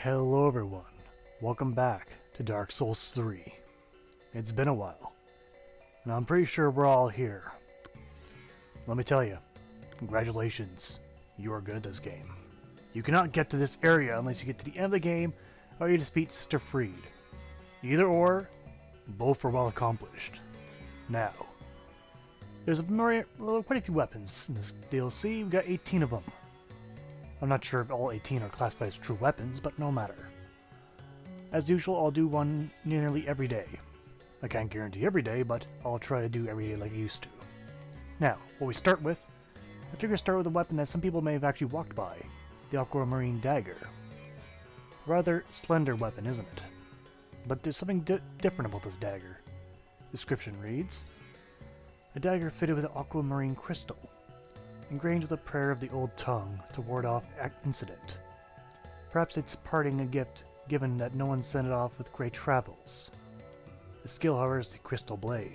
Hello everyone, welcome back to Dark Souls 3. It's been a while, and I'm pretty sure we're all here. Let me tell you, congratulations, you are good at this game. You cannot get to this area unless you get to the end of the game, or you defeat Sister Fried. Either or, both are well accomplished. Now, there's quite a few weapons in this DLC, we've got 18 of them. I'm not sure if all 18 are classified as true weapons, but no matter. As usual, I'll do one nearly every day. I can't guarantee every day, but I'll try to do every day like I used to. Now, what we start with, I figure start with a weapon that some people may have actually walked by, the Aquamarine Dagger. Rather slender weapon, isn't it? But there's something different about this dagger. Description reads, a dagger fitted with an aquamarine crystal, ingrained with a prayer of the old tongue to ward off incident. Perhaps it's parting a gift given that no one sent it off with great travels. The skill, however, is the crystal blade.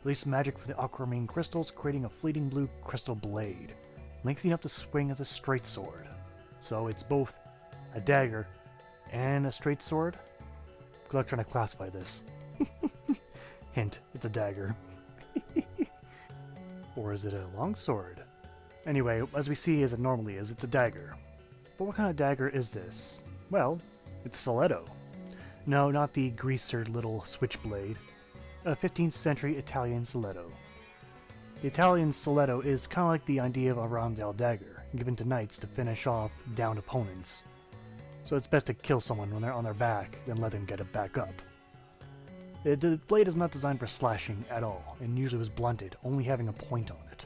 Release magic from the aquamarine crystals, creating a fleeting blue crystal blade, lengthening up the swing as a straight sword. So it's both a dagger and a straight sword? Good luck trying to classify this. Hint, it's a dagger. Or is it a longsword? Anyway, as we see as it normally is, it's a dagger. But what kind of dagger is this? Well, it's a stiletto. No, not the greaser little switchblade. A 15th century Italian stiletto. The Italian stiletto is kind of like the idea of a rondel dagger, given to knights to finish off downed opponents. So it's best to kill someone when they're on their back, than let them get it back up. The blade is not designed for slashing at all, and usually was blunted, only having a point on it.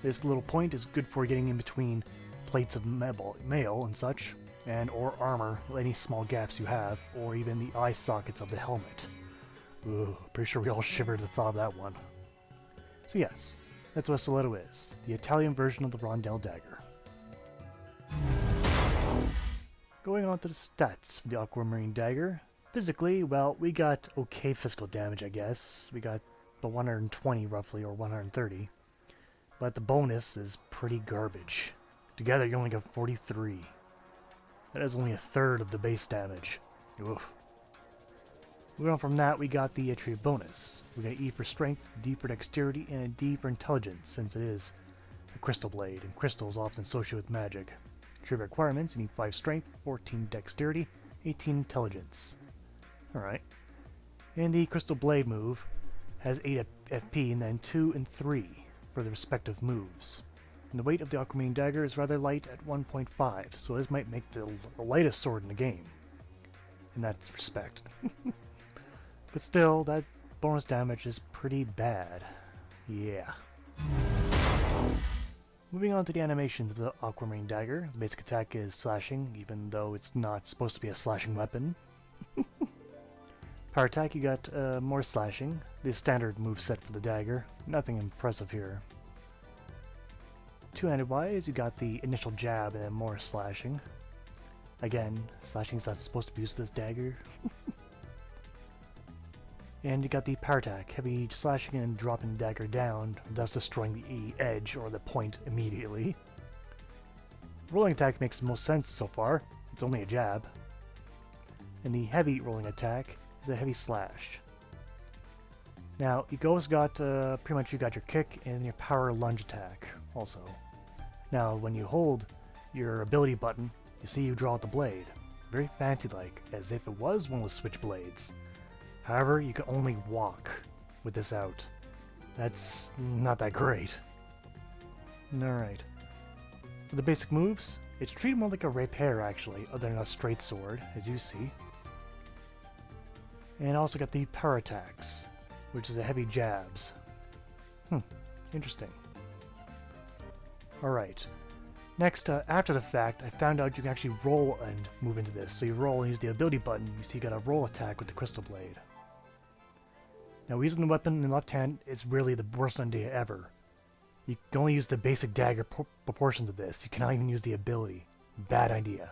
This little point is good for getting in between plates of mail and such, and or armor, any small gaps you have, or even the eye sockets of the helmet. Ooh, pretty sure we all shivered at the thought of that one. So yes, that's what a stiletto is, the Italian version of the rondel dagger. Going on to the stats for the Aquamarine Dagger. Physically, well, we got okay physical damage, I guess. We got the 120 roughly, or 130. But the bonus is pretty garbage. Together you only got 43. That is only a third of the base damage. Oof. Moving on from that, we got the attribute bonus. We got E for strength, D for dexterity, and a D for intelligence, since it is a crystal blade, and crystals often associated with magic. Attribute requirements, you need 5 strength, 14 dexterity, 18 intelligence. Alright. And the crystal blade move has 8 FP, and then 2 and 3 for the respective moves. And the weight of the Aquamarine Dagger is rather light at 1.5, so this might make the lightest sword in the game. In that respect. But still, that bonus damage is pretty bad. Yeah. Moving on to the animations of the Aquamarine Dagger. The basic attack is slashing, even though it's not supposed to be a slashing weapon. Power attack, you got more slashing. The standard moveset for the dagger. Nothing impressive here. Two-handed wise, you got the initial jab and then more slashing. Again, slashing is not supposed to be used with this dagger. And you got the power attack, heavy slashing and dropping the dagger down, thus destroying the edge or the point immediately. Rolling attack makes the most sense so far. It's only a jab. And the heavy rolling attack is a heavy slash. Now, you also got, pretty much you got your kick and your power lunge attack, also. Now, when you hold your ability button, you see you draw out the blade. Very fancy-like, as if it was one of those switchblades. However, you can only walk with this out. That's not that great. Alright. For the basic moves, it's treated more like a rapier actually, other than a straight sword, as you see. And also got the power attacks, which is a heavy jabs. Interesting. Alright. Next, after the fact, I found out you can actually roll and move into this. So you roll and use the ability button, you see you got a roll attack with the crystal blade. Now using the weapon in the left hand is really the worst idea ever. You can only use the basic dagger proportions of this, you cannot even use the ability. Bad idea.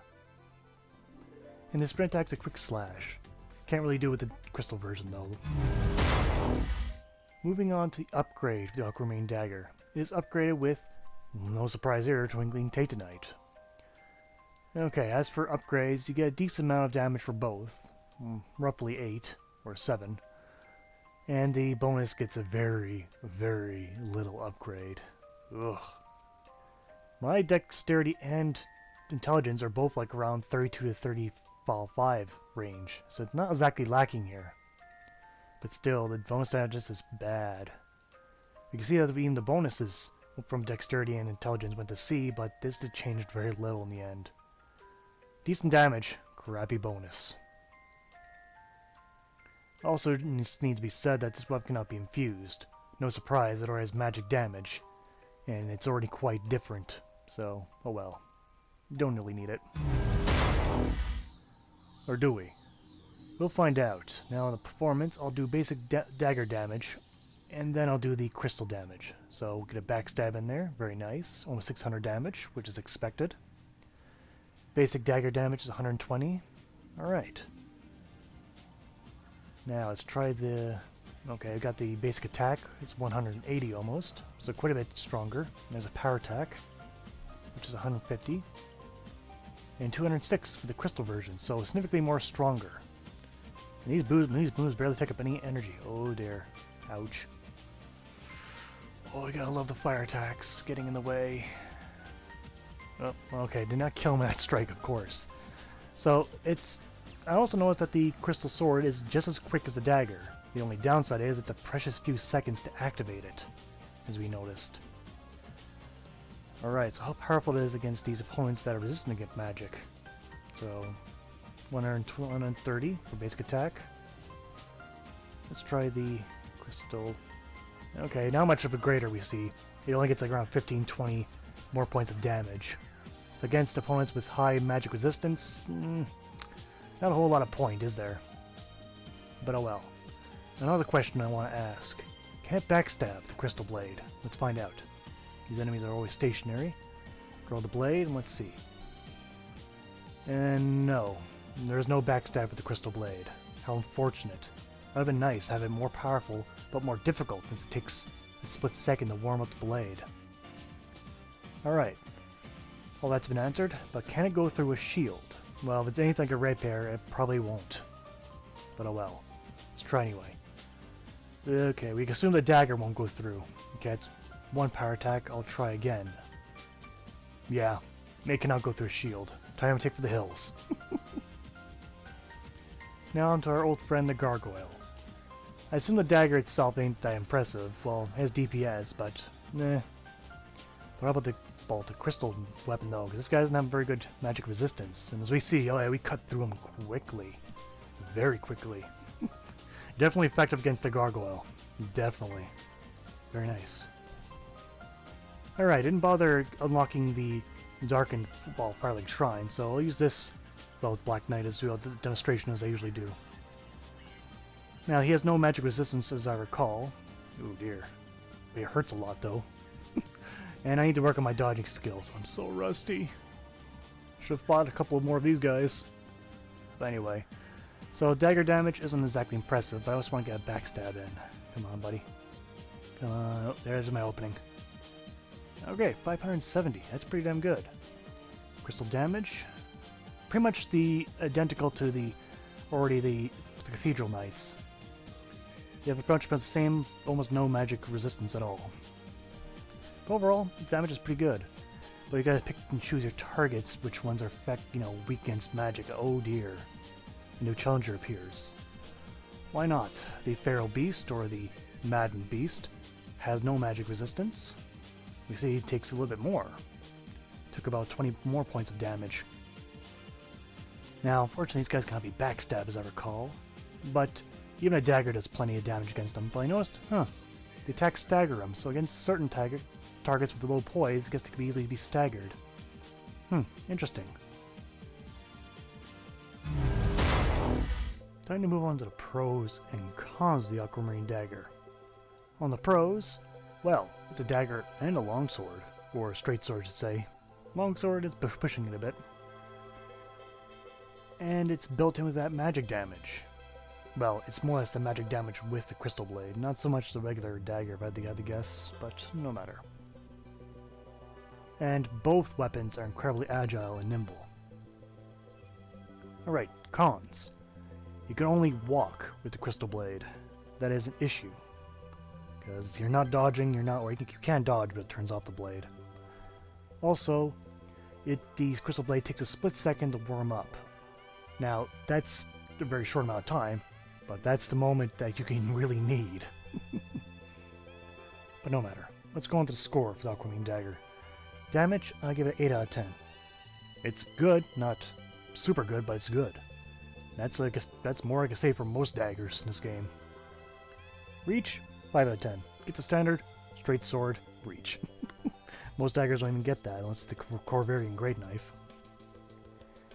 And the sprint attack is a quick slash. Can't really do it with the crystal version though. Moving on to the upgrade of the Aquamarine Dagger. It is upgraded with, no surprise here, Twinkling Titanite. Okay, as for upgrades, you get a decent amount of damage for both, roughly 8 or 7, and the bonus gets a very, very little upgrade. Ugh. My dexterity and intelligence are both like around 32 to 35 range, so it's not exactly lacking here. But still, the bonus damage is bad. You can see that even the bonuses from dexterity and intelligence went to C, but this did change very little in the end. Decent damage, crappy bonus. Also, it needs to be said that this weapon cannot be infused. No surprise, it already has magic damage, and it's already quite different, so, oh well. Don't really need it. Or do we? We'll find out. Now on the performance, I'll do basic dagger damage, and then I'll do the crystal damage. So we'll get a backstab in there, very nice. Almost 600 damage, which is expected. Basic dagger damage is 120. Alright. Now let's try the... Okay, I've got the basic attack. It's 180 almost, so quite a bit stronger. And there's a power attack, which is 150. And 206 for the crystal version, so significantly more stronger. And these moves barely take up any energy. Oh dear. Ouch. Oh, I gotta love the fire attacks getting in the way. Oh, okay, did not kill him with that strike, of course. So, it's... I also noticed that the crystal sword is just as quick as the dagger. The only downside is it's a precious few seconds to activate it, as we noticed. Alright, so how powerful it is against these opponents that are resistant against magic. So, 130 for basic attack. Let's try the crystal. Okay, not much of a greater we see. It only gets like around 15-20 more points of damage. So against opponents with high magic resistance, not a whole lot of point, is there? But oh well. Another question I want to ask. Can it backstab the crystal blade? Let's find out. These enemies are always stationary. Draw the blade and let's see. And no. There's no backstab with the crystal blade. How unfortunate. That would have been nice to have it more powerful, but more difficult since it takes a split second to warm up the blade. Alright. Well, that's been answered, but can it go through a shield? Well, if it's anything like a rapier, it probably won't. But oh well. Let's try anyway. Okay, we can assume the dagger won't go through. Okay, it's one power attack. I'll try again. Yeah, it cannot go through a shield. Time to take for the hills. Now on to our old friend the gargoyle. I assume the dagger itself ain't that impressive. Well, it has DPS, but nah. What about the crystal weapon though? Because this guy doesn't have very good magic resistance. And as we see, oh yeah, we cut through him quickly. Very quickly. Definitely effective against the gargoyle. Definitely. Very nice. Alright, didn't bother unlocking the darkened, well, Firelink Shrine, so I'll use this, well, with Black Knight as well, the demonstration as I usually do. Now, he has no magic resistance as I recall. Oh dear. It hurts a lot though. And I need to work on my dodging skills. I'm so rusty. Should have fought a couple more of these guys. But anyway. So dagger damage isn't exactly impressive, but I also want to get a backstab in. Come on, buddy. Come on. Oh, there's my opening. Okay, 570. That's pretty damn good. Crystal damage. Pretty much the identical to the Cathedral Knights. You have pretty much the same, almost no magic resistance at all. But overall, the damage is pretty good. But you gotta pick and choose your targets, which ones are weak against magic. Oh dear. A new challenger appears. Why not? The Feral Beast, or the Maddened Beast, has no magic resistance. We see he takes a little bit more. Took about 20 more points of damage. Now, unfortunately, these guys can't be backstab, as I recall. But even a dagger does plenty of damage against them. But I noticed, the attacks stagger them, so against certain targets with low poise, I guess they could easily be staggered. Interesting. Time to move on to the pros and cons of the Aquamarine Dagger. On the pros, well, it's a dagger and a longsword, or a straight sword, I should say. Longsword is pushing it a bit. And it's built in with that magic damage. Well, it's more or less the magic damage with the crystal blade, not so much the regular dagger if I had to guess, but no matter. And both weapons are incredibly agile and nimble. Alright, cons. You can only walk with the Crystal Blade. That is an issue. Because you're not dodging, or you can dodge, but it turns off the blade. Also, the Crystal Blade takes a split second to warm up. Now, that's a very short amount of time, but that's the moment that you can really need. But no matter. Let's go on to the score for the Aquamarine Dagger. Damage, I give it 8 out of 10. It's good, not super good, but it's good. That's more I can say for most daggers in this game. Reach, 5 out of 10. Get the standard, straight sword, reach. Most daggers don't even get that unless it's the Corvarian Great Knife.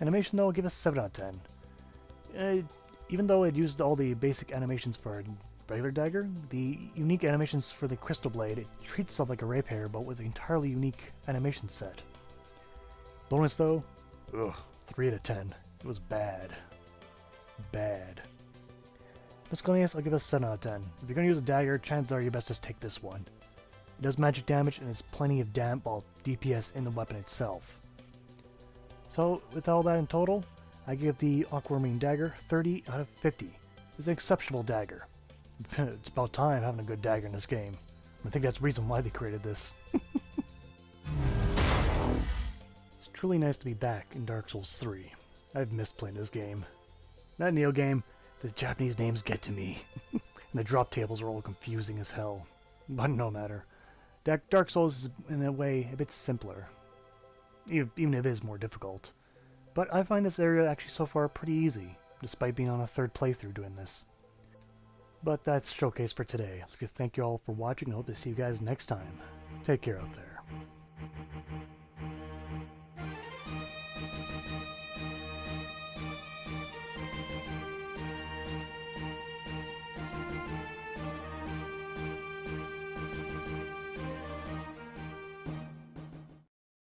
Animation though, I'll give it 7 out of 10. Even though it used all the basic animations for a regular dagger, the unique animations for the Crystal Blade, it treats itself like a rapier but with an entirely unique animation set. Bonus though, 3 out of 10. It was bad. Bad. Miscellaneous, I'll give it a 7 out of 10. If you're going to use a dagger, chances are you best just take this one. It does magic damage and has plenty of DPS in the weapon itself. So, with all that in total, I give the Aquamarine Dagger 30 out of 50. It's an exceptional dagger. It's about time having a good dagger in this game. I think that's the reason why they created this. It's truly nice to be back in Dark Souls 3. I've missed playing this game. That Neo game, the Japanese names get to me. And the drop tables are all confusing as hell. But no matter. Dark Souls is, in a way, a bit simpler. Even if it is more difficult. But I find this area actually so far pretty easy, despite being on a third playthrough doing this. But that's Showcase for today. I'd like to thank you all for watching and hope to see you guys next time. Take care out there.